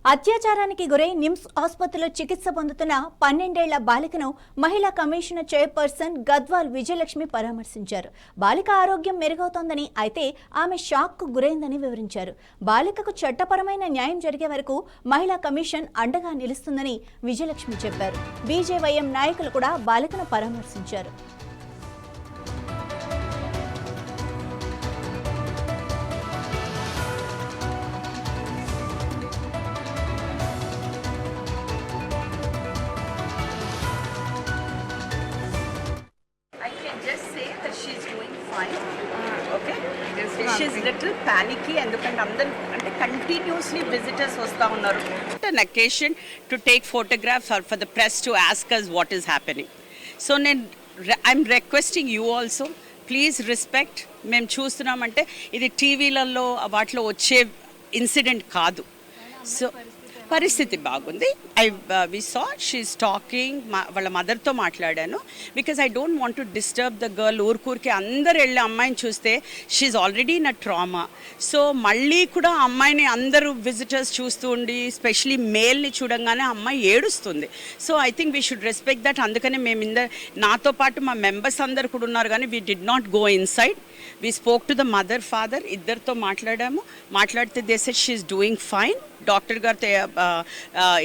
అత్యాచారానికి గురై నిమ్స్ ఆసుపత్రిలో చికిత్స పొందుతున్న 12 ఏళ్ల బాలికను మహిళా కమిషన్ చైర్పర్సన్ గద్వాల్ విజయలక్ష్మి పరామర్శించారు. బాలిక ఆరోగ్యం మెరుగవుతోందని, అయితే ఆమె షాక్కు గురైందని వివరించారు. బాలికకు చట్టపరమైన న్యాయం జరిగే వరకు మహిళా కమిషన్ అండగా నిలుస్తుందని విజయలక్ష్మి చెప్పారు. బీజేవైఎం నాయకులు కూడా బాలికను పరామర్శించారు. Okay, she's little panicky ఎందుకంటే అందరూ అంటే కంటిన్యూస్లీ విజిటర్స్ వస్తూ ఉన్నారు. An occasion to take photographs or for the press to ask us what is happening. So I'm requesting you also, please respect. మేము చూస్తున్నామంటే ఇది టీవీలలో వాటిలో వచ్చే ఇన్సిడెంట్ కాదు. సో పరిస్థితి బాగుంది. We saw she's talking. వాళ్ళ మదర్తో మాట్లాడాను. Because I don't want to disturb the girl. ఊరికూరికి అందరు వెళ్ళి అమ్మాయిని చూస్తే she's already in a trauma. So మళ్ళీ కూడా అమ్మాయిని అందరూ విజిటర్స్ చూస్తూ ఉండి స్పెషలీ మేల్ని చూడంగానే అమ్మాయి ఏడుస్తుంది. So I think we should respect that. అందుకని మేము నాతో పాటు మా మెంబర్స్ అందరు కూడా ఉన్నారు, కానీ we did not go inside. We spoke to the mother father, ఇద్దరితో మాట్లాడాము. మాట్లాడితే they said she's doing fine. Doctor గారితో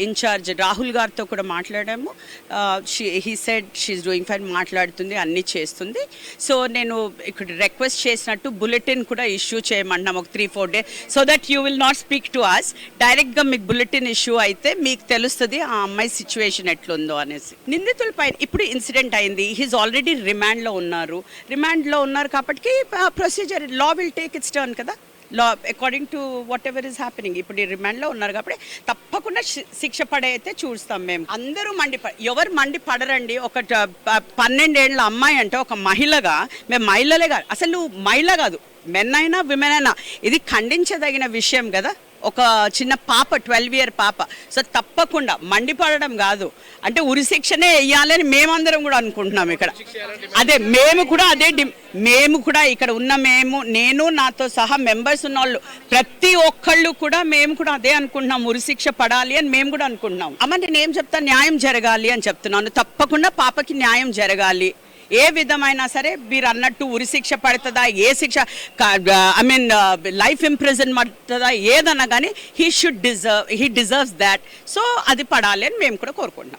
ఇన్ఛార్జ్ రాహుల్ గారితో కూడా మాట్లాడాము. He said she's doing fine, మాట్లాడుతుంది, అన్నీ చేస్తుంది. సో నేను ఇక్కడ రిక్వెస్ట్ చేసినట్టు బులెటిన్ కూడా ఇష్యూ చేయమంటున్నాం ఒక 3-4 days, so that you will not speak to us. డైరెక్ట్గా మీకు బులెటిన్ ఇష్యూ అయితే మీకు తెలుస్తుంది ఆ అమ్మాయి సిచ్యువేషన్ ఎట్లుందో అనేసి. నిందితుల పైన ఇప్పుడు ఇన్సిడెంట్ అయింది. హీస్ ఆల్రెడీ రిమాండ్లో ఉన్నారు కాబట్టి procedure law will take its turn కదా. Law according to whatever is happening. ఇప్పుడు ఈ రిమాండ్లో ఉన్నారు కాబట్టి తప్పకుండా శిక్ష పడే అయితే చూస్తాం. మేము అందరూ ఎవరు మండిపడరండి. ఒక 12 ఏళ్ళ అమ్మాయి అంటే ఒక మహిళగా, మేము మహిళలే కాదు, అసలు మహిళ కాదు, మెన్ అయినా విమెన్ అయినా ఇది ఖండించదగిన విషయం కదా. ఒక చిన్న పాప, 12-year పాప. సో తప్పకుండా మండిపడడం కాదు, అంటే ఉరిశిక్షనే వెయ్యాలని మేమందరం కూడా అనుకుంటున్నాం ఇక్కడ. అదే మేము కూడా ఇక్కడ ఉన్న నేను నాతో సహా మెంబర్స్ ఉన్న వాళ్ళు ప్రతి ఒక్కళ్ళు కూడా మేము కూడా అదే అనుకుంటున్నాం. ఉరిశిక్ష పడాలి అని మేము కూడా అనుకుంటున్నాం. అమ్మ నేనేం చెప్తా, న్యాయం జరగాలి అని చెప్తున్నాను. తప్పకుండా పాపకి న్యాయం జరగాలి. ఏ విధమైనా సరే మీరు అన్నట్టు ఉరిశిక్ష పడుతుందా, ఏ శిక్ష లైఫ్ ఇంప్రిజన్ పడుతుందా, ఏదన్నా కానీ హీ డిజర్వ్స్ దాట్. సో అది పడాలి అని మేము కూడా కోరుకుంటున్నాం.